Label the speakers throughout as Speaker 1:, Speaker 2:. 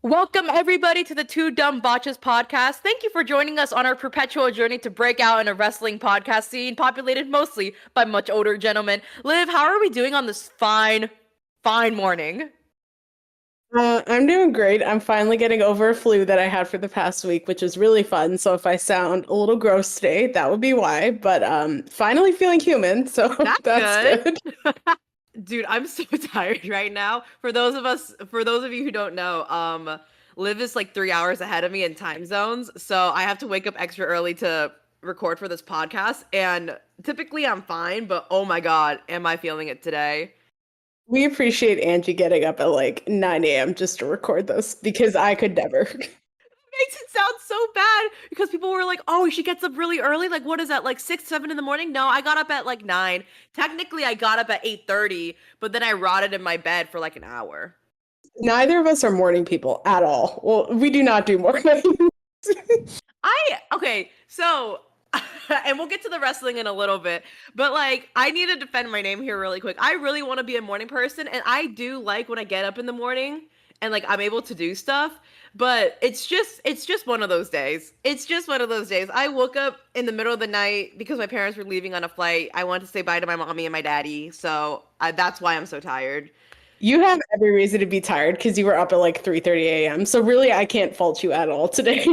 Speaker 1: Welcome, everybody, to the Two Dumb Botches podcast. Thank you for joining us on our perpetual journey to break out in a wrestling podcast scene populated mostly by much older gentlemen. Liv, how are we doing on this fine morning?
Speaker 2: I'm doing great. I'm finally getting over a flu that I had for the past week, which is really fun. So if I sound a little gross today, that would be why. But finally feeling human, so
Speaker 1: That's
Speaker 2: that's
Speaker 1: good.
Speaker 2: good.
Speaker 1: Dude, I'm so tired right now. For those of you who don't know, Liv is like 3 hours ahead of me in time zones, so I have to wake up extra early to record for this podcast. And typically I'm fine, but oh my God, am I feeling it today?
Speaker 2: We appreciate Angie getting up at like 9 a.m. just to record this because I could never.
Speaker 1: Makes it sound so bad because people were like, "Oh, she gets up really early. Like, what is that? Like 6, 7 in the morning?" No, I got up at like 9. Technically, I got up at 8:30, but then I rotted in my bed for like an hour.
Speaker 2: Neither of us are morning people at all. Well, we do not do morning.
Speaker 1: Okay, so and we'll get to the wrestling in a little bit, but like I need to defend my name here really quick. I really want to be a morning person, and I do like when I get up in the morning and like I'm able to do stuff, but it's just one of those days. It's just one of those days. I woke up in the middle of the night because my parents were leaving on a flight. I wanted to say bye to my mommy and my daddy, so that's why I'm so tired.
Speaker 2: You have every reason to be tired because you were up at like 3:30 a.m. So really, I can't fault you at all today.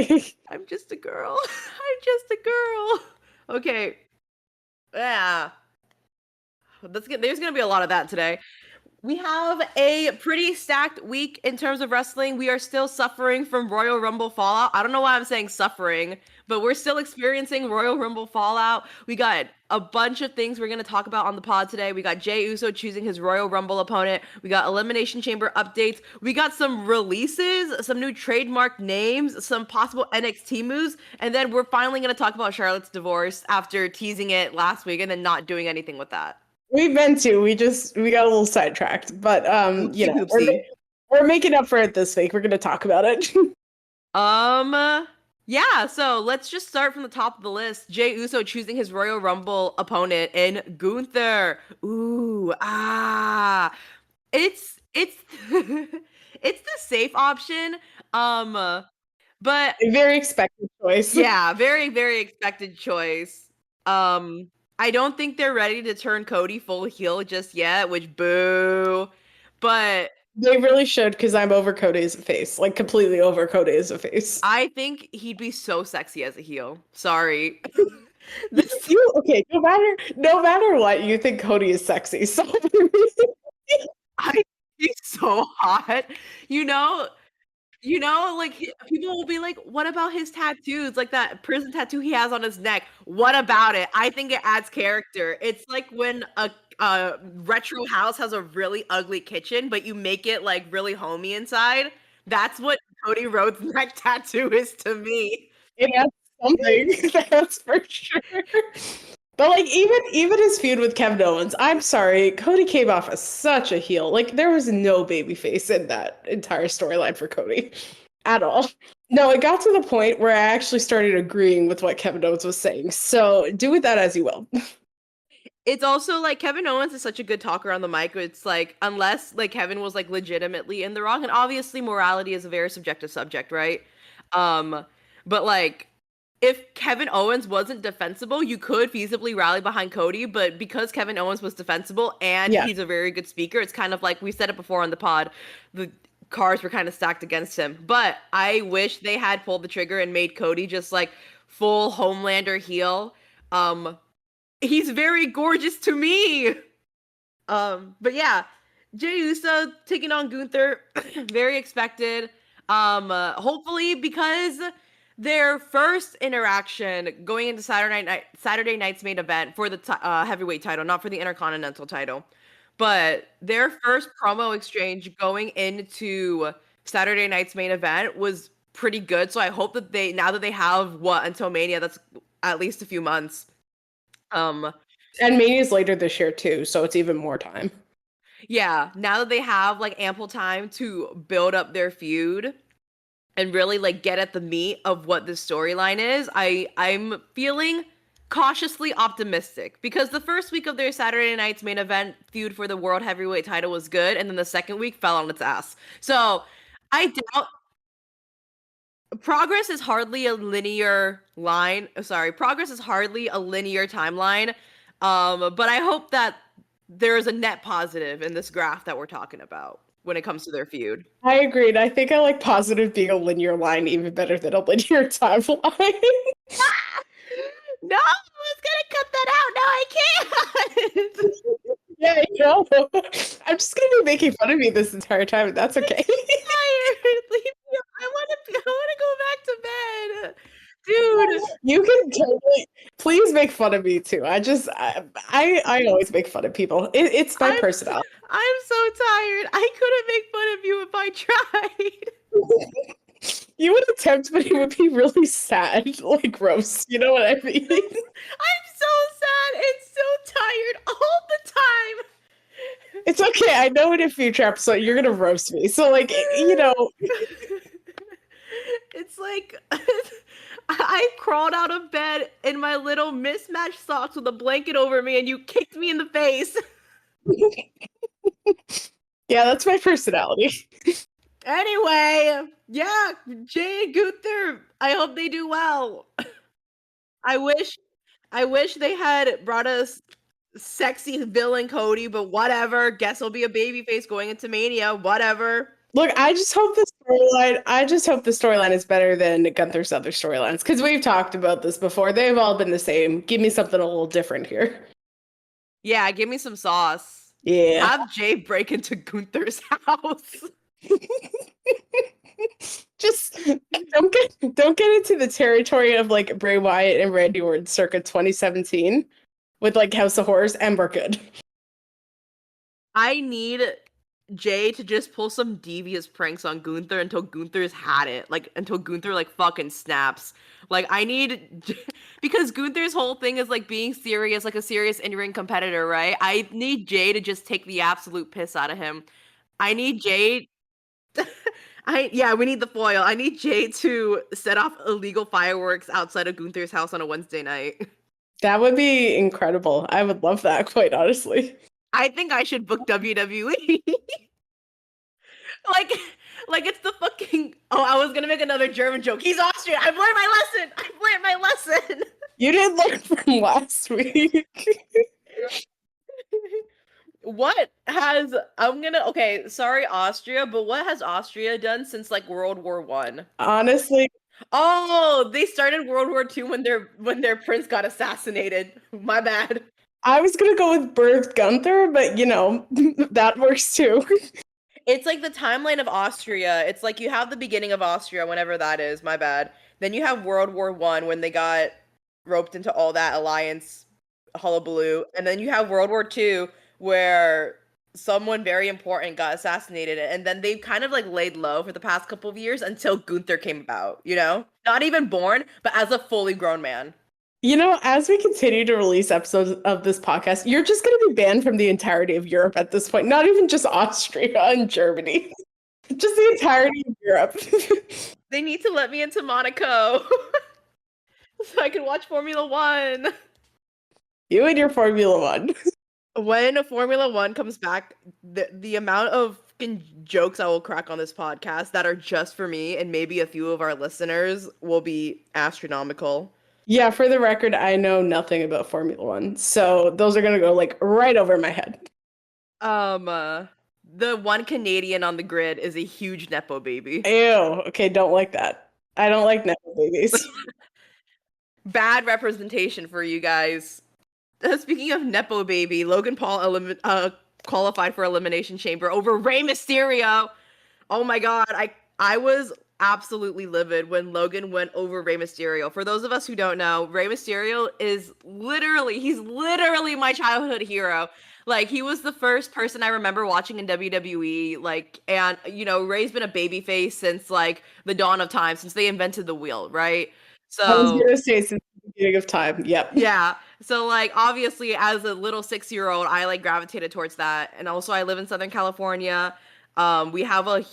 Speaker 1: I'm just a girl. I'm just a girl. Okay. Yeah. There's gonna be a lot of that today. We have a pretty stacked week in terms of wrestling. We are still suffering from Royal Rumble fallout. I don't know why I'm saying suffering, but we're still experiencing Royal Rumble fallout. We got a bunch of things we're going to talk about on the pod today. We got Jey Uso choosing his Royal Rumble opponent. We got Elimination Chamber updates. We got some releases, some new trademark names, some possible NXT moves, and then we're finally going to talk about Charlotte's divorce after teasing it last week and then not doing anything with that.
Speaker 2: We've been to. We got a little sidetracked, but
Speaker 1: Oopsie
Speaker 2: we're
Speaker 1: poopsie.
Speaker 2: we're making up for it this week. We're going to talk about it.
Speaker 1: Yeah, so let's just start from the top of the list. Jey Uso choosing his Royal Rumble opponent in Gunther. Ooh, it's it's the safe option. Um, but
Speaker 2: A very expected choice.
Speaker 1: yeah, very, very expected choice. Um, I don't think they're ready to turn Cody full heel just yet, which boo. But
Speaker 2: They really should because I'm over Cody as a face, like completely over Cody as a face.
Speaker 1: I think he'd be so sexy as a heel. Sorry. This
Speaker 2: Okay, no matter what, you think Cody is sexy. So
Speaker 1: I think he's so hot. You know, like people will be like, "What about his tattoos? Like that prison tattoo he has on his neck. What about it?" I think it adds character. It's like when a retro house has a really ugly kitchen, but you make it like really homey inside. That's what Cody Rhodes' neck tattoo is to me.
Speaker 2: it has something, that's for sure. But like even his feud with Kevin Owens, I'm sorry, Cody came off as such a heel. Like there was no baby face in that entire storyline for Cody at all. No, it got to the point where I actually started agreeing with what Kevin Owens was saying. So do with that as you will.
Speaker 1: It's also like Kevin Owens is such a good talker on the mic. It's like unless like Kevin was like legitimately in the wrong, and obviously morality is a very subjective subject, right? Um, but like if Kevin Owens wasn't defensible, you could feasibly rally behind Cody, but because Kevin Owens was defensible and
Speaker 2: Yeah.
Speaker 1: he's a very good speaker, it's kind of like we said it before on the pod, the cards were kind of stacked against him. But I wish they had pulled the trigger and made Cody just like full Homelander heel. Um, he's very gorgeous to me. But yeah, Jey Uso taking on Gunther, very expected. Hopefully because their first interaction going into Saturday night's main event for the heavyweight title, not for the Intercontinental title, but their first promo exchange going into Saturday night's main event was pretty good. So I hope that they now that they have what until Mania, that's at least a few months. Um,
Speaker 2: And Mania's later this year too, so it's even more time.
Speaker 1: yeah, now that they have like ample time to build up their feud and really like get at the meat of what this storyline is, I'm feeling cautiously optimistic because the first week of their Saturday night's main event feud for the world heavyweight title was good, and then the second week fell on its ass. So I doubt. Progress is hardly a linear line. Sorry, progress is hardly a linear timeline. But I hope that there is a net positive in this graph that we're talking about when it comes to their feud.
Speaker 2: I agreed. I think I like positive being a linear line even better than a linear timeline.
Speaker 1: No, I was gonna cut that out. No, I can't.
Speaker 2: Yeah, I know. I'm just gonna be making fun of me this entire time, and that's okay.
Speaker 1: Tired. Leave me. I want to go back to bed, dude.
Speaker 2: You can totally please make fun of me too. I always make fun of people. It's my
Speaker 1: I'm
Speaker 2: personality.
Speaker 1: I'm so tired. I couldn't make fun of you if I tried.
Speaker 2: You would attempt, but it would be really sad, like roast. You know what I mean?
Speaker 1: I'm so sad and so tired all the time.
Speaker 2: It's okay. I know in a future episode you're gonna roast me. So like, you know,
Speaker 1: It's like I crawled out of bed in my little mismatched socks with a blanket over me, and you kicked me in the face.
Speaker 2: yeah, that's my personality.
Speaker 1: Anyway, yeah, Jey and Gunther. I hope they do well. I wish they had brought us sexy villain Cody, but whatever. Guess he'll be a babyface going into Mania. Whatever.
Speaker 2: Look, I just hope the storyline. I just hope the storyline is better than Gunther's other storylines because we've talked about this before. They've all been the same. Give me something a little different here.
Speaker 1: Yeah, give me some sauce.
Speaker 2: Yeah.
Speaker 1: Have Jey break into Gunther's house.
Speaker 2: Just don't get into the territory of like Bray Wyatt and Randy Orton circa 2017 with like House of Horrors, and we're good.
Speaker 1: I need Jey to just pull some devious pranks on Gunther until Gunther's had it. Like until Gunther like fucking snaps. Like I need because Gunther's whole thing is like being serious, like a serious in-ring competitor, right? I need Jey to just take the absolute piss out of him. I need Jey we need the foil. I need Jey to set off illegal fireworks outside of Gunther's house on a Wednesday night.
Speaker 2: That would be incredible. I would love that, quite honestly.
Speaker 1: I think I should book WWE. like like it's the fucking I was gonna make another German joke. He's Austrian. I've learned my lesson. I've learned my lesson.
Speaker 2: You didn't learn from last week.
Speaker 1: What has okay, sorry Austria, but what has Austria done since like World War One?
Speaker 2: Honestly,
Speaker 1: Oh, they started World War Two when their prince got assassinated. My bad.
Speaker 2: I was gonna go with Birth Gunther, but you know, that works too.
Speaker 1: It's like the timeline of Austria. It's like you have the beginning of Austria, whenever that is. My bad. Then you have World War One when they got roped into all that alliance hullabaloo, and then you have World War Two where someone very important got assassinated, and then they've kind of like laid low for the past couple of years until Gunther came about. You know, not even born, but as a fully grown man.
Speaker 2: You know, as we continue to release episodes of this podcast, you're just going to be banned from the entirety of Europe at this point. Not even just Austria and Germany, just the entirety of Europe.
Speaker 1: They need to let me into Monaco so I can watch Formula One.
Speaker 2: You and your Formula One.
Speaker 1: When Formula One comes back, the amount of fucking jokes I will crack on this podcast that are just for me and maybe a few of our listeners will be astronomical.
Speaker 2: Yeah, for the record, I know nothing about Formula One, so those are gonna go like right over my head.
Speaker 1: The one Canadian on the grid is a huge nepo baby.
Speaker 2: Ew. Okay, don't like that. I don't like nepo babies.
Speaker 1: Bad representation for you guys. Speaking of nepo baby, Logan Paul qualified for Elimination Chamber over Rey Mysterio. Oh my god, I was absolutely livid when Logan went over Rey Mysterio. For those of us who don't know, Rey Mysterio is he's literally my childhood hero. Like, he was the first person I remember watching in WWE, like, and, you know, Rey's been a babyface since, like, the dawn of time, since they invented the wheel, right?
Speaker 2: I was
Speaker 1: So,
Speaker 2: gonna say since the beginning of time. Yep.
Speaker 1: yeah. So, like, obviously, as a little 6-year-old, I, like, gravitated towards that. And also, I live in Southern California. We have a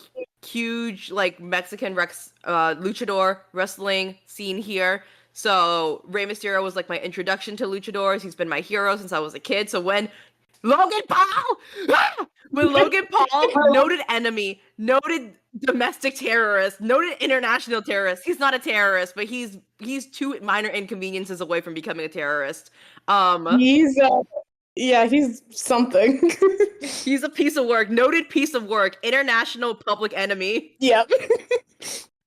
Speaker 1: huge, like, Mexican luchador wrestling scene here. So, Rey Mysterio was, like, my introduction to luchadors. He's been my hero since I was a kid. So, when Logan Paul! Ah! When Logan Paul, noted enemy, noted domestic terrorist, noted international terrorist. He's not a terrorist, but he's 2 minor inconveniences away from becoming a terrorist.
Speaker 2: He's yeah, he's something.
Speaker 1: He's a piece of work, noted piece of work, international public enemy.
Speaker 2: Yep.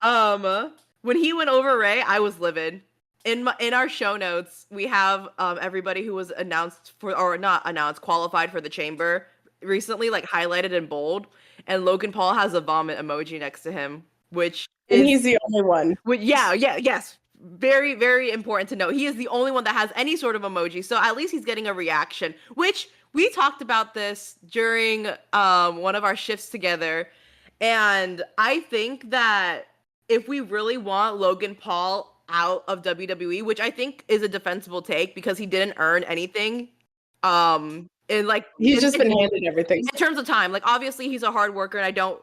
Speaker 1: When he went over Ray, I was livid. In our show notes, we have everybody who was announced for, or not announced, qualified for the chamber recently, like highlighted in bold. And Logan Paul has a vomit emoji next to him, which
Speaker 2: And he's the only one.
Speaker 1: Yes. Very, very important to note. He is the only one that has any sort of emoji, so at least he's getting a reaction. Which we talked about this during one of our shifts together, and I think that if we really want Logan Paul out of WWE, which I think is a defensible take because he didn't earn anything, in like
Speaker 2: He's just been handed everything.
Speaker 1: in terms of time. Like obviously he's a hard worker, and I don't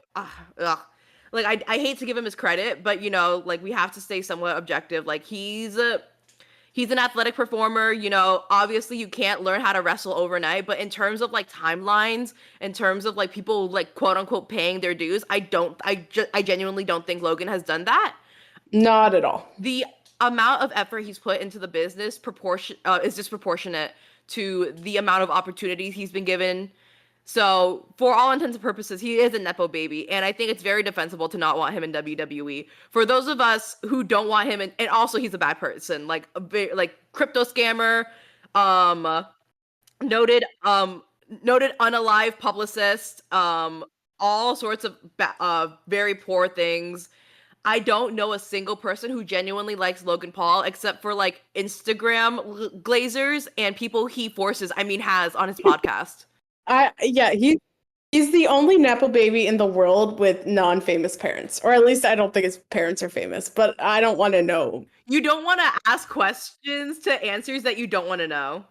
Speaker 1: like I hate to give him his credit, but you know, like we have to stay somewhat objective. Like he's an athletic performer, you know, obviously you can't learn how to wrestle overnight, but in terms of like timelines, in terms of like people like quote unquote paying their dues, I genuinely don't think Logan has done that.
Speaker 2: Not at all.
Speaker 1: The amount of effort he's put into the business is disproportionate to the amount of opportunities he's been given. So, for all intents and purposes, he is a Nepo baby, and I think it's very defensible to not want him in WWE. For those of us who don't want him, and also he's a bad person, like crypto scammer, noted unalive publicist, all sorts of very poor things. I don't know a single person who genuinely likes Logan Paul except for like Instagram glazers and people he has on his podcast.
Speaker 2: He's the only Nepo baby in the world with non-famous parents. Or at least I don't think his parents are famous, but I don't want to know.
Speaker 1: You don't want to ask questions to answers that you don't want to know.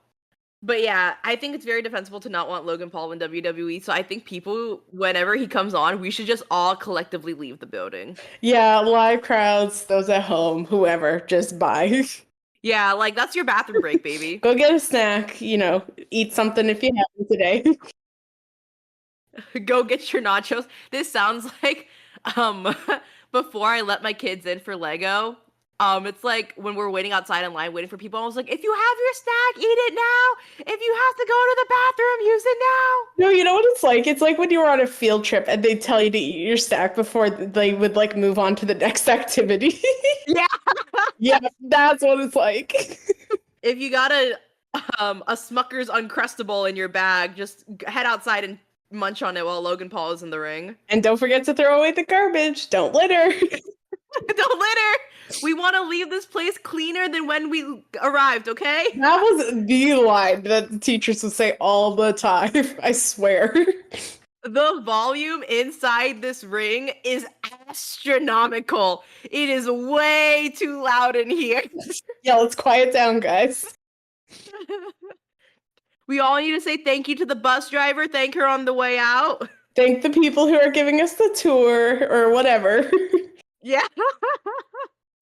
Speaker 1: But yeah, I think it's very defensible to not want Logan Paul in WWE. So I think people, whenever he comes on, we should just all collectively leave the building.
Speaker 2: Yeah, live crowds, those at home, whoever, just bye.
Speaker 1: Yeah, like that's your bathroom break, baby.
Speaker 2: Go get a snack, you know, eat something if you have today.
Speaker 1: Go get your nachos. This sounds like before I let my kids in for Lego. It's like when we're waiting outside in line waiting for people, I was like, if you have your snack, eat it now. If you have to go to the bathroom, use it now.
Speaker 2: No, you know what it's like? It's like when you were on a field trip and they tell you to eat your snack before they would like move on to the next activity.
Speaker 1: Yeah.
Speaker 2: Yeah, that's what it's like.
Speaker 1: If you got a Smucker's Uncrustable in your bag, just head outside and munch on it while Logan Paul is in the ring.
Speaker 2: And don't forget to throw away the garbage. Don't litter.
Speaker 1: Don't litter. We want to leave this place cleaner than when we arrived, okay?
Speaker 2: That was the line that the teachers would say all the time, I swear.
Speaker 1: The volume inside this ring is astronomical. It is way too loud in here.
Speaker 2: Yeah, let's quiet down, guys.
Speaker 1: We all need to say thank you to the bus driver. Thank her on the way out.
Speaker 2: Thank the people who are giving us the tour or whatever.
Speaker 1: Yeah.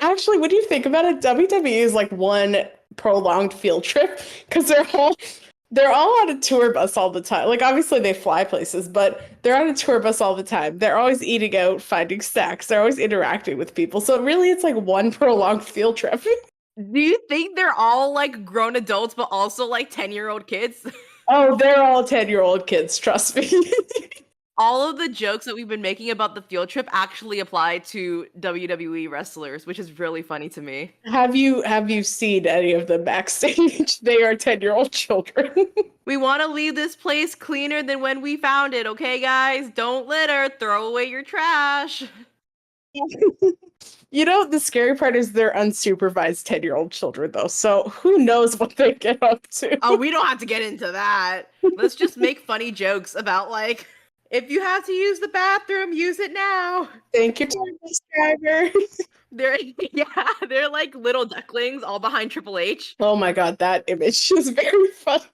Speaker 2: Actually, what do you think about it? WWE is like one prolonged field trip because they're all on a tour bus all the time. Like obviously they fly places, but they're on a tour bus all the time. They're always eating out, finding snacks. They're always interacting with people. So really, it's like one prolonged field trip.
Speaker 1: Do you think they're all like grown adults, but also like 10-year-old kids?
Speaker 2: Oh, they're all 10-year-old kids. Trust me.
Speaker 1: All of the jokes that we've been making about the field trip actually apply to WWE wrestlers, which is really funny to me.
Speaker 2: Have you seen any of them backstage? They are 10-year-old children.
Speaker 1: We want to leave this place cleaner than when we found it, okay, guys? Don't litter. Throw away your trash.
Speaker 2: You know, the scary part is they're unsupervised 10-year-old children, though. So who knows what they get up to?
Speaker 1: Oh, we don't have to get into that. Let's just make funny jokes about like, if you have to use the bathroom, use it now.
Speaker 2: Thank you, bus driver.
Speaker 1: They're like little ducklings all behind Triple H.
Speaker 2: Oh my god, that image is very funny.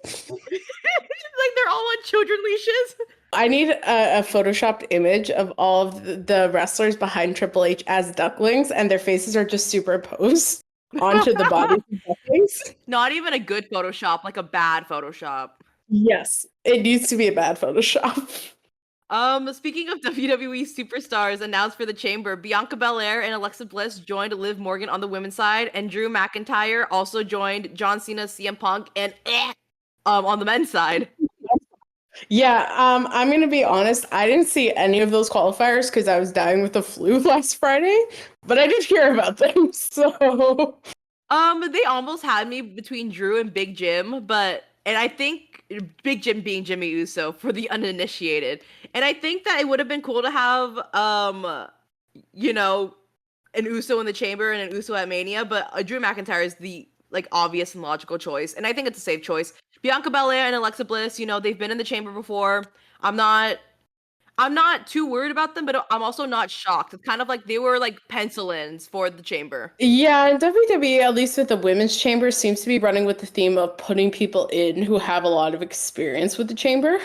Speaker 1: Like they're all on children leashes.
Speaker 2: I need a photoshopped image of all of the wrestlers behind Triple H as ducklings, and their faces are just superposed onto the bodies of ducklings.
Speaker 1: Not even a good Photoshop, like a bad Photoshop.
Speaker 2: Yes, it needs to be a bad Photoshop.
Speaker 1: Speaking of WWE superstars announced for the Chamber, Bianca Belair and Alexa Bliss joined Liv Morgan on the women's side, and Drew McIntyre also joined John Cena, CM Punk, and on the men's side.
Speaker 2: Yeah, I'm gonna be honest. I didn't see any of those qualifiers because I was dying with the flu last Friday, but I did hear about them. So
Speaker 1: They almost had me between Drew and Big Jim, and I think Big Jim being Jimmy Uso for the uninitiated. And I think that it would have been cool to have you know, an Uso in the Chamber and an Uso at Mania, but Drew McIntyre is the like obvious and logical choice, and I think it's a safe choice. Bianca Belair and Alexa Bliss, they've been in the Chamber before. I'm not I'm not too worried about them, but I'm also not shocked. It's kind of like they were like pencil-ins for the Chamber.
Speaker 2: yeah, and WWE, at least with the women's chamber, seems to be running with the theme of putting people in who have a lot of experience with the chamber.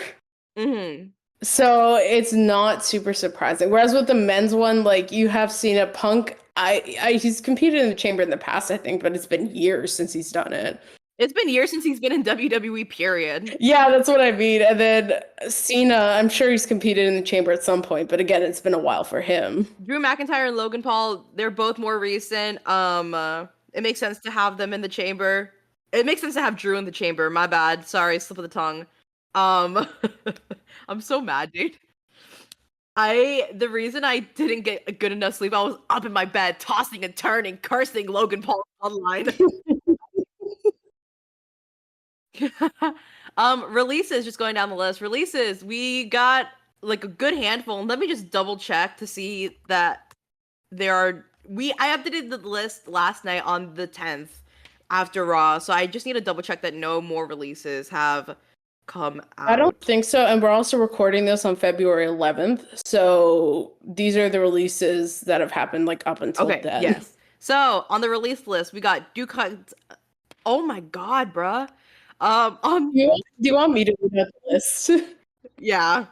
Speaker 1: Hmm.
Speaker 2: So it's not super surprising. Whereas with the men's one, like you have seen a Punk. He's competed in the chamber in the past, I think, but it's been years since he's done it.
Speaker 1: It's been years since he's been in WWE, period.
Speaker 2: Yeah, that's what I mean. And then Cena, I'm sure he's competed in the chamber at some point, but again, it's been a while for him.
Speaker 1: Drew McIntyre and Logan Paul, they're both more recent. It makes sense to have them in the Chamber. It makes sense to have Drew in the Chamber. My bad. Sorry, slip of the tongue. Um, I'm so mad, dude. The reason I didn't get a good enough sleep, I was up in my bed, tossing and turning, cursing Logan Paul online. Releases, just going down the list. Releases, we got like a good handful. And let me just double check to see that I updated the list last night on the 10th after Raw, so I just need to double check that no more releases have come out.
Speaker 2: I don't think so. And we're also recording this on February 11th. So these are the releases that have happened like up until then.
Speaker 1: Yes. So on the release list, we got Duke Hunt. Oh my god, bruh.
Speaker 2: Do you want me to read out the list?
Speaker 1: Yeah.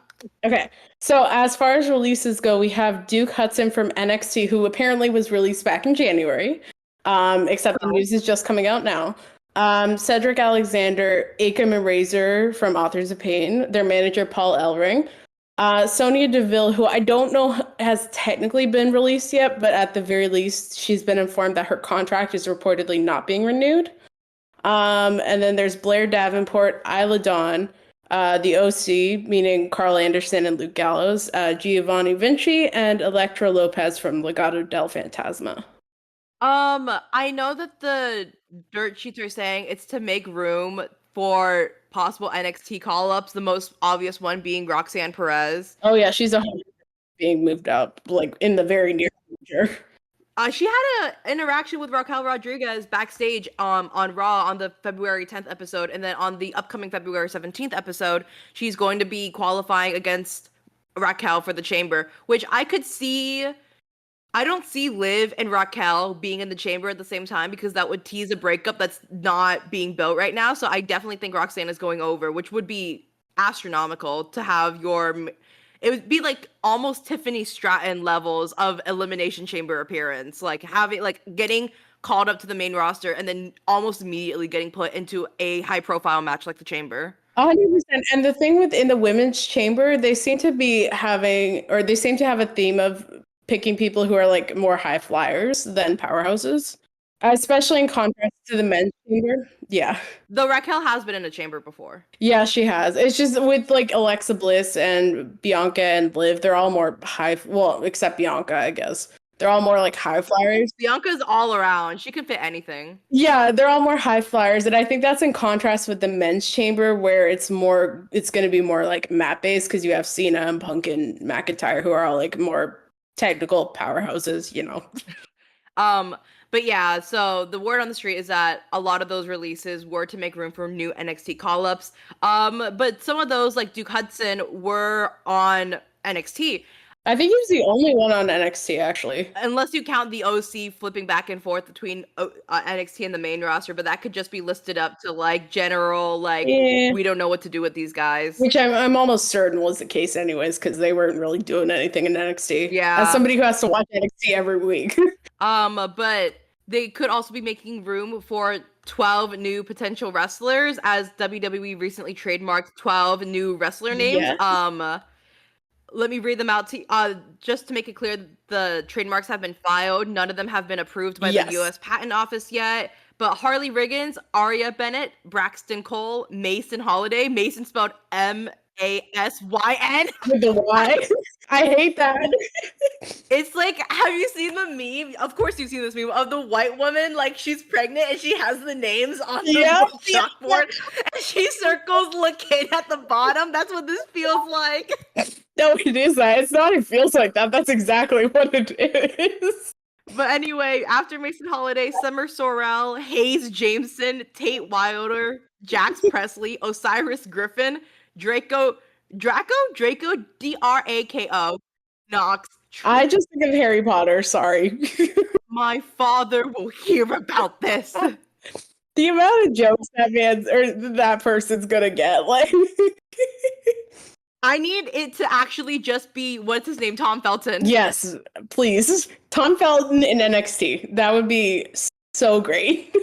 Speaker 2: Okay. So as far as releases go, we have Duke Hudson from NXT, who apparently was released back in January. Except the news is just coming out now. Cedric Alexander, Akam and Razor from Authors of Pain, their manager Paul Ellering. Sonya Deville, who I don't know has technically been released yet, but at the very least, she's been informed that her contract is reportedly not being renewed. And then there's Blair Davenport, Isla Dawn, the OC, meaning Carl Anderson and Luke Gallows, Giovanni Vinci, and Elektra Lopez from Legado del Fantasma.
Speaker 1: I know that the dirt sheets are saying it's to make room for possible NXT call-ups, the most obvious one being Roxanne Perez.
Speaker 2: Oh yeah, she's being moved up, like in the very near future.
Speaker 1: She had an interaction with Raquel Rodriguez backstage on Raw on the February 10th episode, and then on the upcoming February 17th episode, she's going to be qualifying against Raquel for the Chamber, which I could see. I don't see Liv and Raquel being in the Chamber at the same time because that would tease a breakup that's not being built right now. So I definitely think Roxanne is going over, which would be astronomical to have it would be like almost Tiffany Stratton levels of Elimination Chamber appearance, like getting called up to the main roster and then almost immediately getting put into a high profile match like the Chamber.
Speaker 2: 100%. And the thing within the women's chamber, they seem to have a theme of picking people who are like more high flyers than powerhouses, especially in contrast to the men's chamber. Yeah.
Speaker 1: Though Raquel has been in a chamber before.
Speaker 2: Yeah, she has. It's just with like Alexa Bliss and Bianca and Liv, they're all more except Bianca, I guess. They're all more like high flyers.
Speaker 1: Bianca's all around. She can fit anything.
Speaker 2: Yeah, they're all more high flyers. And I think that's in contrast with the men's chamber where it's going to be more like mat based because you have Cena and Punk and McIntyre who are all like more technical powerhouses,
Speaker 1: But yeah, so the word on the street is that a lot of those releases were to make room for new NXT call-ups. But some of those, like Duke Hudson, were on NXT.
Speaker 2: I think he was the only one on NXT, actually.
Speaker 1: Unless you count the OC flipping back and forth between NXT and the main roster, but that could just be listed up to like general, we don't know what to do with these guys.
Speaker 2: Which I'm almost certain was the case anyways, because they weren't really doing anything in NXT.
Speaker 1: Yeah.
Speaker 2: As somebody who has to watch NXT every week.
Speaker 1: But They could also be making room for 12 new potential wrestlers, as WWE recently trademarked 12 new wrestler names.
Speaker 2: Yes.
Speaker 1: Let me read them out to just to make it clear, the trademarks have been filed. None of them have been approved by the
Speaker 2: Yes.
Speaker 1: U.S. Patent Office yet. But Harley Riggins, Aria Bennett, Braxton Cole, Mason Holiday, Mason spelled Masyn.
Speaker 2: With the Y. I hate that.
Speaker 1: It's like, have you seen the meme? Of course you've seen this meme of the white woman, like she's pregnant and she has the names on the chalkboard and she circles Lakin at the bottom. That's what this feels like.
Speaker 2: No, it is that. It's not, it feels like that. That's exactly what it is.
Speaker 1: But anyway, after Mason Holiday, Summer Sorrell, Hayes Jameson, Tate Wilder, Jax Presley, Osiris Griffin, Draco, Drako, Knox.
Speaker 2: I just think of Harry Potter, sorry.
Speaker 1: My father will hear about this.
Speaker 2: The amount of jokes that person's gonna get, like
Speaker 1: I need it to actually just be, what's his name, Tom Felton.
Speaker 2: Yes, please. Tom Felton in NXT. That would be so great.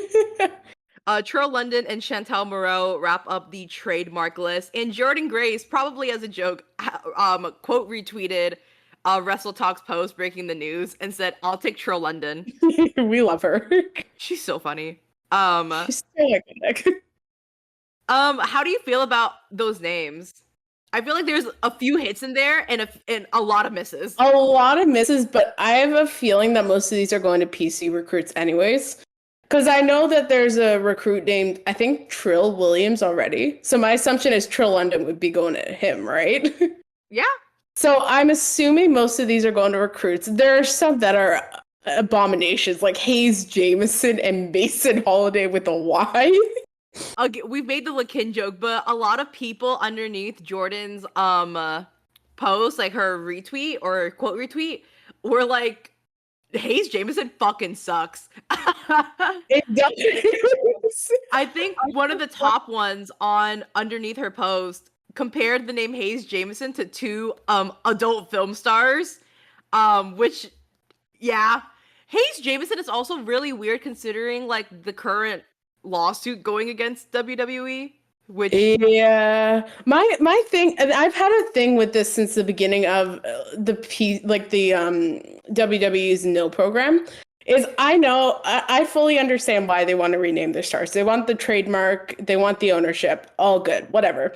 Speaker 1: Trill London and Chantel Moreau wrap up the trademark list. And Jordan Grace, probably as a joke, quote retweeted Wrestle Talk's post breaking the news and said, "I'll take Trill London."
Speaker 2: We love her.
Speaker 1: She's so funny.
Speaker 2: She's so iconic.
Speaker 1: How do you feel about those names? I feel like there's a few hits in there and a lot of misses.
Speaker 2: A lot of misses, but I have a feeling that most of these are going to PC recruits anyways. Because I know that there's a recruit named, I think, Trill Williams already. So my assumption is Trill London would be going to him, right?
Speaker 1: Yeah.
Speaker 2: So I'm assuming most of these are going to recruits. There are some that are abominations, like Hayes Jameson and Mason Holiday with a Y.
Speaker 1: We've made the Lakin joke, but a lot of people underneath Jordan's post, like her retweet or quote retweet, were like, Hayes Jameson fucking sucks.
Speaker 2: It does.
Speaker 1: I think one of the top ones on underneath her post compared the name Hayes Jameson to two adult film stars, which, yeah. Hayes Jameson is also really weird considering like the current lawsuit going against WWE, which
Speaker 2: yeah, my thing, and I've had a thing with this since the beginning of WWE's No program, is I fully understand why they want to rename their stars. They want the trademark, they want the ownership, all good, whatever.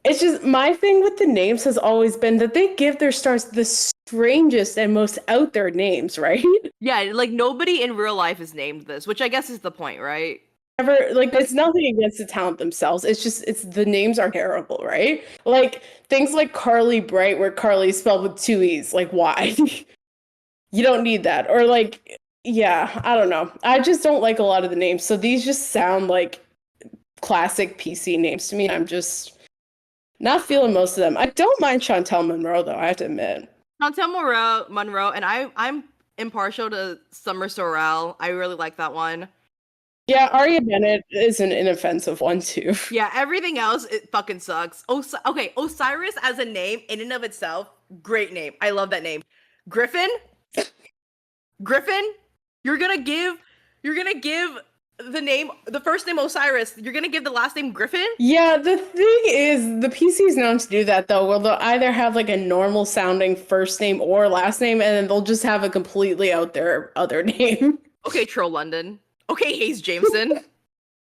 Speaker 2: It's just my thing with the names has always been that they give their stars the strangest and most out there names, right?
Speaker 1: Yeah, like nobody in real life is named this, which I guess is the point, right?
Speaker 2: It's nothing against the talent themselves. It's the names are terrible, right? Like things like Carly Bright, where Carly is spelled with two E's. Like, why? You don't need that. Or like, yeah, I don't know. I just don't like a lot of the names. So these just sound like classic PC names to me. I'm just not feeling most of them. I don't mind Chantel Monroe though, I have to admit.
Speaker 1: Chantel Monroe, and I'm impartial to Summer Sorrell. I really like that one.
Speaker 2: Yeah, Aria Bennett is an inoffensive one too.
Speaker 1: Yeah, everything else, it fucking sucks. Okay, Osiris as a name in and of itself, great name. I love that name. Griffin, you're gonna give the first name Osiris. You're gonna give the last name Griffin.
Speaker 2: Yeah, the thing is, the PC's known to do that though. Well, they'll either have like a normal sounding first name or last name, and then they'll just have a completely out there other name.
Speaker 1: Okay, Trill London. Okay, Hayes Jameson.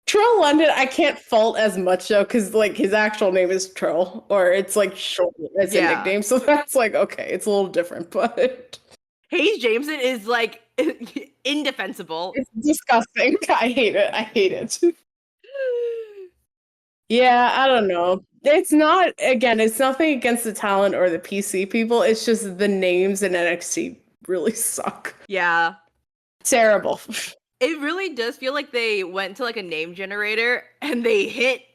Speaker 2: Trill London, I can't fault as much though, because like his actual name is Trill, or it's like short as a nickname, so that's like okay, it's a little different, but
Speaker 1: Hayes Jameson is like indefensible.
Speaker 2: It's disgusting. I hate it. Yeah, I don't know. It's not, again, it's nothing against the talent or the PC people. It's just the names in NXT really suck.
Speaker 1: Yeah.
Speaker 2: Terrible.
Speaker 1: It really does feel like they went to like a name generator and they hit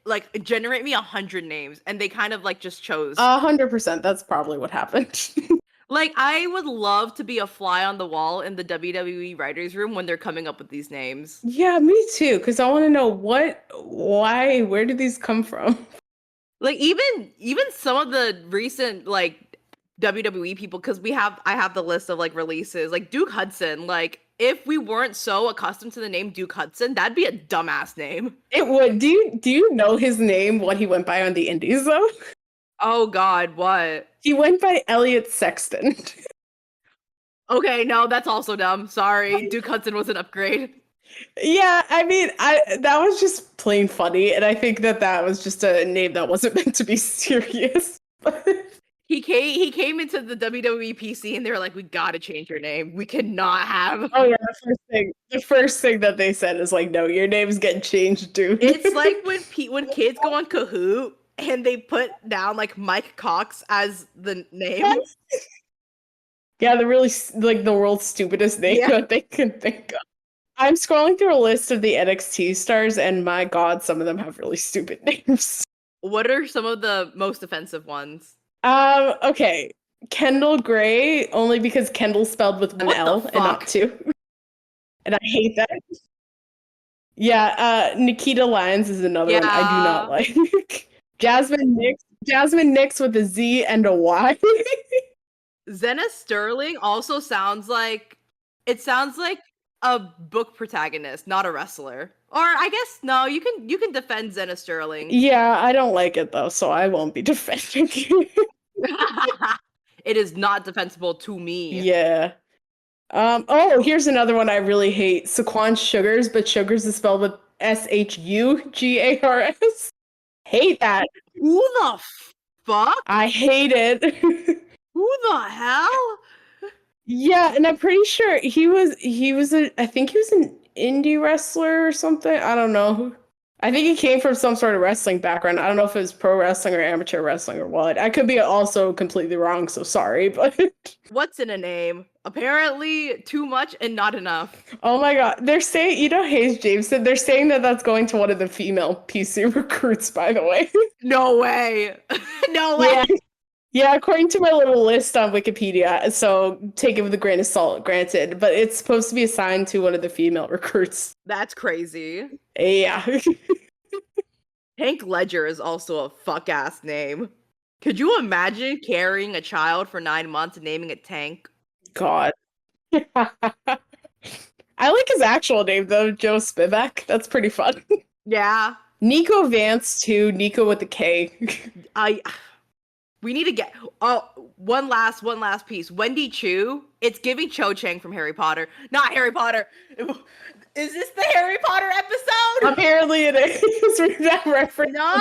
Speaker 1: like generate me 100 names and they kind of like just chose
Speaker 2: 100%. That's probably what happened.
Speaker 1: Like I would love to be a fly on the wall in the WWE writers room when they're coming up with these names.
Speaker 2: Yeah, me too, because I want to know where did these come from?
Speaker 1: Like even some of the recent like WWE people, because I have the list of like releases, like Duke Hudson, like if we weren't so accustomed to the name Duke Hudson, that'd be a dumbass name.
Speaker 2: It would. Do you know his name, what he went by on the indies though?
Speaker 1: Oh God, what?
Speaker 2: He went by Elliot Sexton.
Speaker 1: Okay, no, that's also dumb. Sorry, Duke Hudson was an upgrade.
Speaker 2: Yeah, I mean, that was just plain funny, and I think that was just a name that wasn't meant to be serious.
Speaker 1: He came into the WWE PC and they were like, "We gotta change your name. We cannot have."
Speaker 2: Oh yeah, the first thing that they said is like, "No, your name's getting changed, dude."
Speaker 1: It's like when kids go on Kahoot and they put down like Mike Cox as the name.
Speaker 2: Yeah, the really like the world's stupidest name that they can think of. I'm scrolling through a list of the NXT stars, and my God, some of them have really stupid names.
Speaker 1: What are some of the most offensive ones?
Speaker 2: Okay. Kendall Gray, only because Kendall's spelled with one L and not two. And I hate that. Yeah, Nikita Lyons is another one I do not like. Jasmine Nix with a Z and a Y.
Speaker 1: Zenna Sterling also sounds like a book protagonist, not a wrestler. Or I guess no, you can defend Zenna Sterling.
Speaker 2: Yeah, I don't like it though, so I won't be defending it.
Speaker 1: It is not defensible to me.
Speaker 2: Yeah. Oh, here's another one I really hate. Saquon Sugars, but Sugars is spelled with Shugars. Hate that.
Speaker 1: Who the fuck?
Speaker 2: I hate it.
Speaker 1: Who the hell?
Speaker 2: Yeah, and I'm pretty sure I think he was an indie wrestler or something. I don't know. I think he came from some sort of wrestling background. I don't know if it was pro wrestling or amateur wrestling or what. I could be also completely wrong, so sorry, but
Speaker 1: what's in a name? Apparently too much and not enough.
Speaker 2: Oh my God. They're saying, Hayes Jameson, they're saying that that's going to one of the female PC recruits, by the way.
Speaker 1: No way. No way.
Speaker 2: Yeah. Yeah, according to my little list on Wikipedia, so take it with a grain of salt, granted, but it's supposed to be assigned to one of the female recruits.
Speaker 1: That's crazy.
Speaker 2: Yeah.
Speaker 1: Hank Ledger is also a fuck-ass name. Could you imagine carrying a child for 9 months and naming it Tank?
Speaker 2: God. I like his actual name, though, Joe Spivak. That's pretty fun.
Speaker 1: Yeah.
Speaker 2: Nico Vance, too. Nico with a K.
Speaker 1: We need to get one last piece. Wendy Chu. It's giving Cho Chang from Harry Potter. Not Harry Potter. Is this the Harry Potter episode?
Speaker 2: Apparently it is. With that reference.
Speaker 1: No.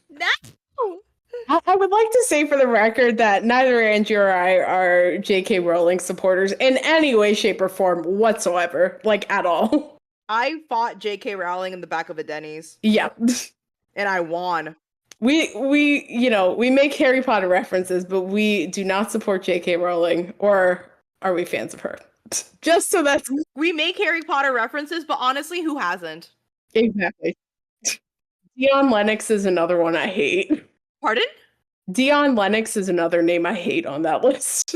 Speaker 1: No.
Speaker 2: I would like to say for the record that neither Angie or I are J.K. Rowling supporters in any way, shape, or form whatsoever. Like, at all.
Speaker 1: I fought J.K. Rowling in the back of a Denny's.
Speaker 2: Yeah.
Speaker 1: And I won.
Speaker 2: We make Harry Potter references, but we do not support J.K. Rowling, or are we fans of her? Just so that's...
Speaker 1: We make Harry Potter references, but honestly, who hasn't?
Speaker 2: Exactly. Dion Lennox is another one I hate.
Speaker 1: Pardon?
Speaker 2: Dion Lennox is another name I hate on that list.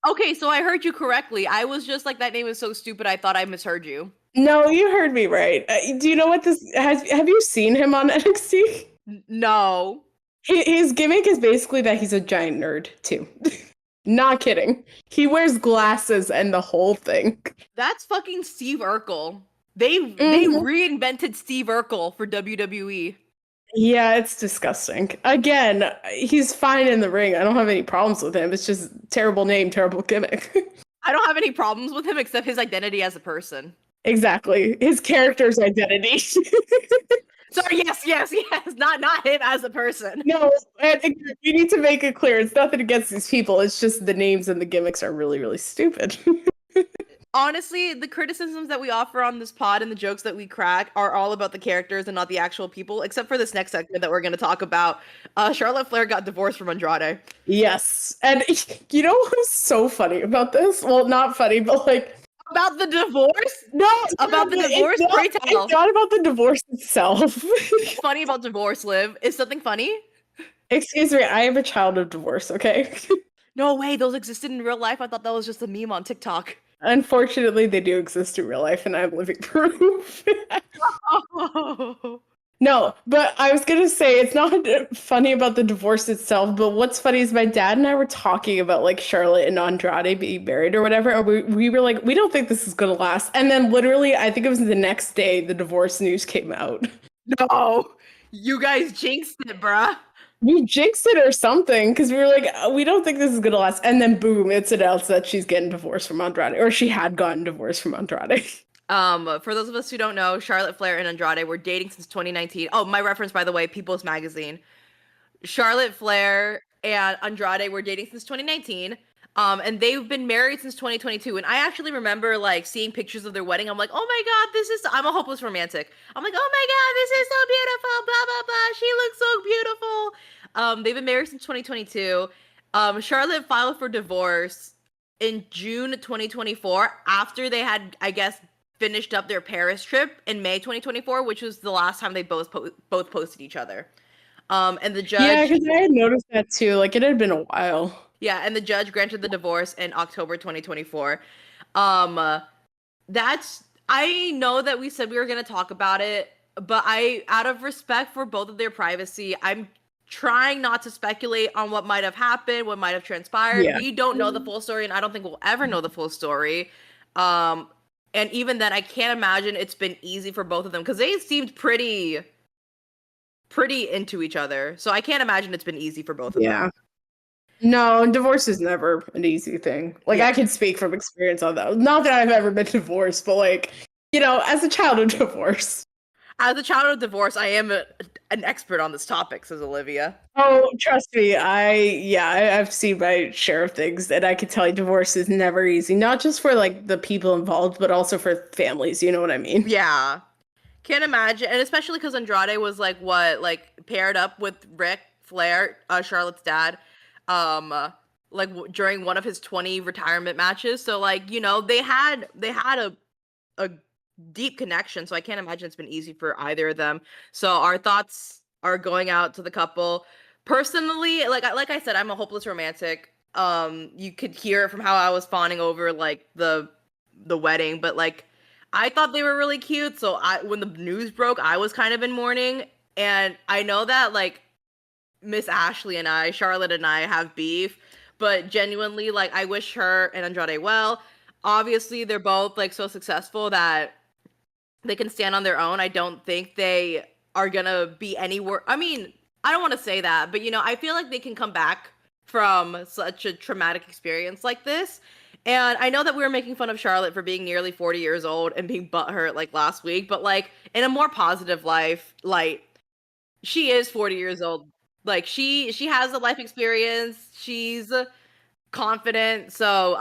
Speaker 1: Okay, so I heard you correctly. I was just like, that name is so stupid, I thought I misheard you.
Speaker 2: No, you heard me right. Do you know what this... Have you seen him on NXT?
Speaker 1: No.
Speaker 2: His gimmick is basically that he's a giant nerd, too. Not kidding. He wears glasses and the whole thing.
Speaker 1: That's fucking Steve Urkel. They reinvented Steve Urkel for WWE.
Speaker 2: Yeah, it's disgusting. Again, he's fine in the ring. I don't have any problems with him. It's just terrible name, terrible gimmick.
Speaker 1: I don't have any problems with him except his identity as a person.
Speaker 2: Exactly. His character's identity.
Speaker 1: Sorry, yes. Not him as a person.
Speaker 2: No, and we need to make it clear. It's nothing against these people. It's just the names and the gimmicks are really, really stupid.
Speaker 1: Honestly, the criticisms that we offer on this pod and the jokes that we crack are all about the characters and not the actual people, except for this next segment that we're going to talk about. Charlotte Flair got divorced from Andrade.
Speaker 2: Yes. And you know what's so funny about this? Well, not funny, but like...
Speaker 1: About the divorce?
Speaker 2: No,
Speaker 1: about the divorce? Pray tell.
Speaker 2: It's not about the divorce itself.
Speaker 1: Funny about divorce, Liv. Is something funny?
Speaker 2: Excuse me, I am a child of divorce, okay?
Speaker 1: No way, those existed in real life? I thought that was just a meme on TikTok.
Speaker 2: Unfortunately, they do exist in real life, and I'm living proof. No, but I was gonna say it's not funny about the divorce itself, but what's funny is my dad and I were talking about like Charlotte and Andrade being married or whatever, and we were like, we don't think this is gonna last. And then literally, I think it was the next day the divorce news came out.
Speaker 1: No, you guys jinxed it, bruh.
Speaker 2: We jinxed it or something because we were like, we don't think this is gonna last. And then boom, it's announced that she's getting divorced from Andrade, or she had gotten divorced from Andrade.
Speaker 1: For those of us who don't know, Charlotte Flair and Andrade were dating since 2019. Oh, my reference, by the way, People's Magazine. Charlotte Flair and Andrade were dating since 2019. And they've been married since 2022. And I actually remember like seeing pictures of their wedding. I'm like, oh my God, I'm a hopeless romantic. I'm like, oh my God, this is so beautiful, blah, blah, blah. She looks so beautiful. They've been married since 2022. Charlotte filed for divorce in June 2024 after they had, I guess, finished up their Paris trip in May 2024, which was the last time they both posted each other. And the
Speaker 2: Yeah,
Speaker 1: judge,
Speaker 2: because I had noticed that too. Like it had been a while.
Speaker 1: yeah, and the judge granted the divorce in October 2024. Um, that's I know that we said we were gonna talk about it, but out of respect for both of their privacy, I'm trying not to speculate on what might have happened, what might have transpired.
Speaker 2: Yeah.
Speaker 1: We don't know the full story, and I don't think we'll ever know the full story. Um, and even then, I can't imagine it's been easy for both of them because they seemed pretty into each other. So I can't imagine it's been easy for both of them.
Speaker 2: Yeah. No, divorce is never an easy thing. Like
Speaker 1: Yeah.
Speaker 2: I can speak from experience on that. Not that I've ever been divorced, but like, as a child of divorce.
Speaker 1: As a child of divorce, I am an expert on this topic, says Olivia.
Speaker 2: Oh, trust me, I've seen my share of things, and I can tell you divorce is never easy. Not just for like the people involved, but also for families, you know what I mean?
Speaker 1: Yeah. Can't imagine. And especially because Andrade was paired up with Ric Flair, Charlotte's dad, during one of his 20 retirement matches. So they had a deep connection. So I can't imagine it's been easy for either of them. So our thoughts are going out to the couple. Personally, like I said, I'm a hopeless romantic. You could hear it from how I was fawning over like the wedding, but like I thought they were really cute. So when the news broke, I was kind of in mourning. And I know that like Miss Ashley and Charlotte and I have beef, but genuinely, like I wish her and Andrade well. Obviously, they're both like so successful that they can stand on their own. I don't think they are gonna be anywhere. I mean, I don't want to say that, but I feel like they can come back from such a traumatic experience like this. And I know that we were making fun of Charlotte for being nearly 40 years old and being butthurt like last week, but like in a more positive light, she is 40 years old. Like she has a life experience. She's confident. So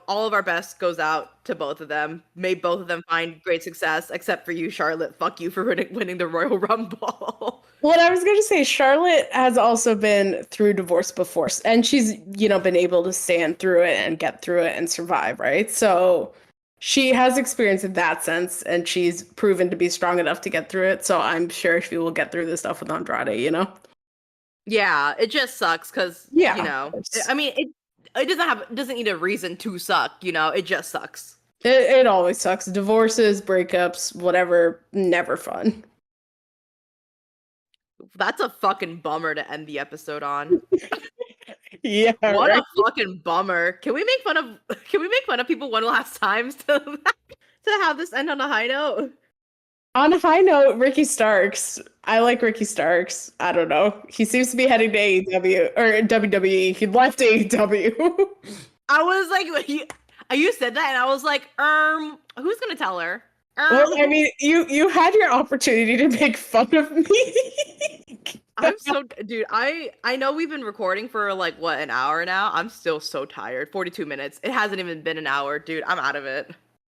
Speaker 1: all of our best goes out to both of them. May both of them find great success, except for you, Charlotte. Fuck you for winning the Royal Rumble.
Speaker 2: What I was going to say, Charlotte has also been through divorce before, and she's, been able to stand through it and get through it and survive, right? So she has experience in that sense, and she's proven to be strong enough to get through it. So I'm sure she will get through this stuff with Andrade.
Speaker 1: Yeah, it just sucks because
Speaker 2: Yeah.
Speaker 1: I mean it doesn't need a reason to suck. It just sucks.
Speaker 2: It always sucks. Divorces, breakups, whatever, never fun.
Speaker 1: That's a fucking bummer to end the episode on.
Speaker 2: Yeah.
Speaker 1: What
Speaker 2: Right?
Speaker 1: a fucking bummer. Can we make fun of people one last time to have this end on a high note?
Speaker 2: On a high note, Ricky Starks. I like Ricky Starks. I don't know. He seems to be heading to AEW or WWE. He left AEW.
Speaker 1: I was like, you said that, and I was like, who's gonna tell her?
Speaker 2: Well, I mean, you had your opportunity to make fun of me.
Speaker 1: Dude, I know we've been recording for like what, an hour now. I'm still so tired. 42 minutes. It hasn't even been an hour, dude. I'm out of it.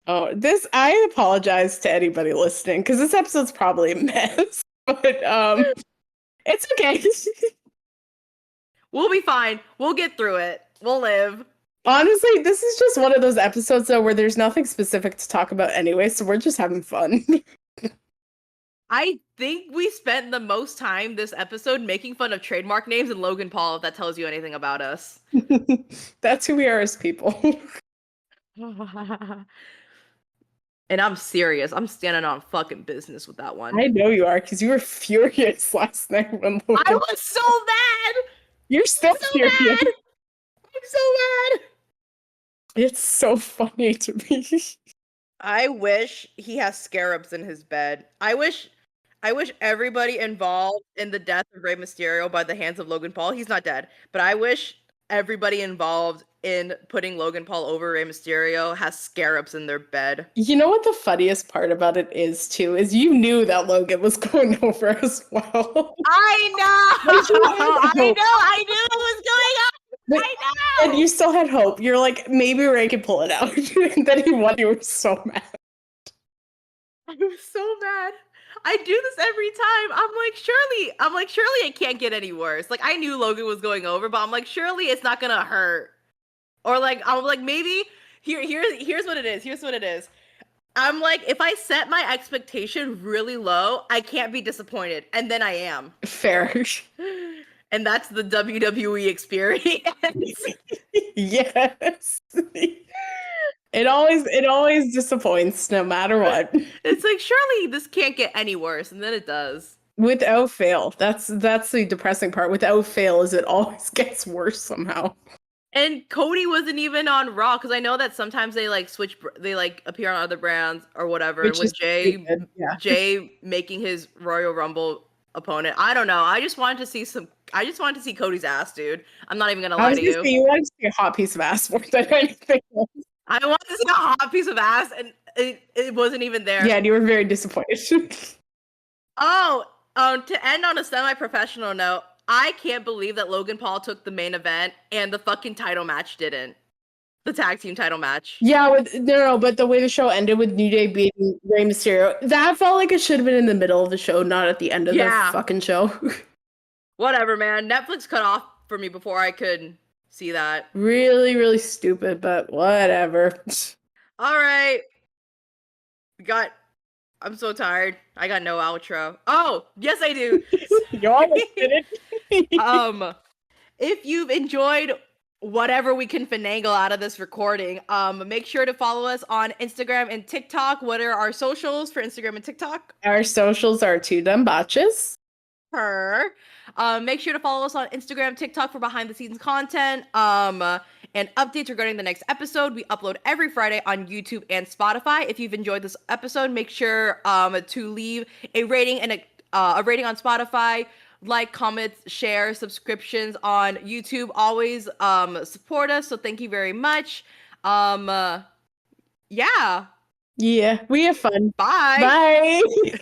Speaker 2: Oh, I apologize to anybody listening because this episode's probably a mess. But it's okay.
Speaker 1: We'll be fine. We'll get through it. We'll live.
Speaker 2: Honestly, this is just one of those episodes though where there's nothing specific to talk about anyway, so we're just having fun.
Speaker 1: I think we spent the most time this episode making fun of trademark names and Logan Paul, if that tells you anything about us.
Speaker 2: That's who we are as people.
Speaker 1: And I'm serious. I'm standing on fucking business with that one.
Speaker 2: I know you are, because you were furious last night when
Speaker 1: I
Speaker 2: Logan.
Speaker 1: was so mad.
Speaker 2: You're
Speaker 1: I'm
Speaker 2: still
Speaker 1: so
Speaker 2: furious.
Speaker 1: mad. I'm so mad.
Speaker 2: It's so funny to me.
Speaker 1: I wish he has scarabs in his bed. I wish everybody involved in the death of Rey Mysterio by the hands of Logan Paul. He's not dead, but I wish everybody involved in putting Logan Paul over Rey Mysterio has scarabs in their bed.
Speaker 2: You know what the funniest part about it is too, is you knew that Logan was going over as well.
Speaker 1: I know.
Speaker 2: Like, you had
Speaker 1: I know.
Speaker 2: hope.
Speaker 1: I knew it was going on.
Speaker 2: But-
Speaker 1: I
Speaker 2: And
Speaker 1: know.
Speaker 2: you still had hope. You're like, maybe Ray can pull it out. And then he won. You were so mad.
Speaker 1: I was so mad. I do this every time. I'm like, surely it can't get any worse. Like, I knew Logan was going over, but I'm like, surely it's not gonna hurt. Or like, I'm like, maybe here's what it is. Here's what it is. I'm like, if I set my expectation really low, I can't be disappointed, and then I am.
Speaker 2: Fair.
Speaker 1: And that's the WWE experience.
Speaker 2: Yes. It always disappoints no matter what.
Speaker 1: It's like, surely this can't get any worse, and then it does.
Speaker 2: Without fail. That's the depressing part. Without fail is it always gets worse somehow.
Speaker 1: And Cody wasn't even on Raw, because I know that sometimes they like they like appear on other brands or whatever.
Speaker 2: Which
Speaker 1: and with
Speaker 2: is stupid, yeah.
Speaker 1: Jay making his Royal Rumble opponent, I don't know. I just wanted to see Cody's ass, dude. I'm not even gonna lie to you.
Speaker 2: You wanted to see a hot piece of ass more than anything else.
Speaker 1: I wanted to see a hot piece of ass, and it wasn't even there.
Speaker 2: Yeah, and you were very disappointed.
Speaker 1: Oh, to end on a semi-professional note, I can't believe that Logan Paul took the main event and the fucking title match didn't. The tag team title match.
Speaker 2: Yeah, no, but the way the show ended with New Day beating Rey Mysterio, that felt like it should have been in the middle of the show, not at the end of the fucking show.
Speaker 1: Whatever, man. Netflix cut off for me before I could see that.
Speaker 2: Really, really stupid, but whatever.
Speaker 1: All right. I'm so tired. I got no outro. Oh, yes I do.
Speaker 2: You almost did it.
Speaker 1: If you've enjoyed whatever we can finagle out of this recording, make sure to follow us on Instagram and TikTok. What are our socials for Instagram and TikTok?
Speaker 2: Our socials are Two Dumb Botches.
Speaker 1: Make sure to follow us on Instagram, TikTok for behind the scenes content, and updates regarding the next episode. We upload every Friday on YouTube and Spotify. If you've enjoyed this episode, make sure to leave a rating and a rating on Spotify. Like, comments, share, subscriptions on YouTube. Always support us. So thank you very much. Yeah.
Speaker 2: Yeah, we have fun.
Speaker 1: Bye.
Speaker 2: Bye.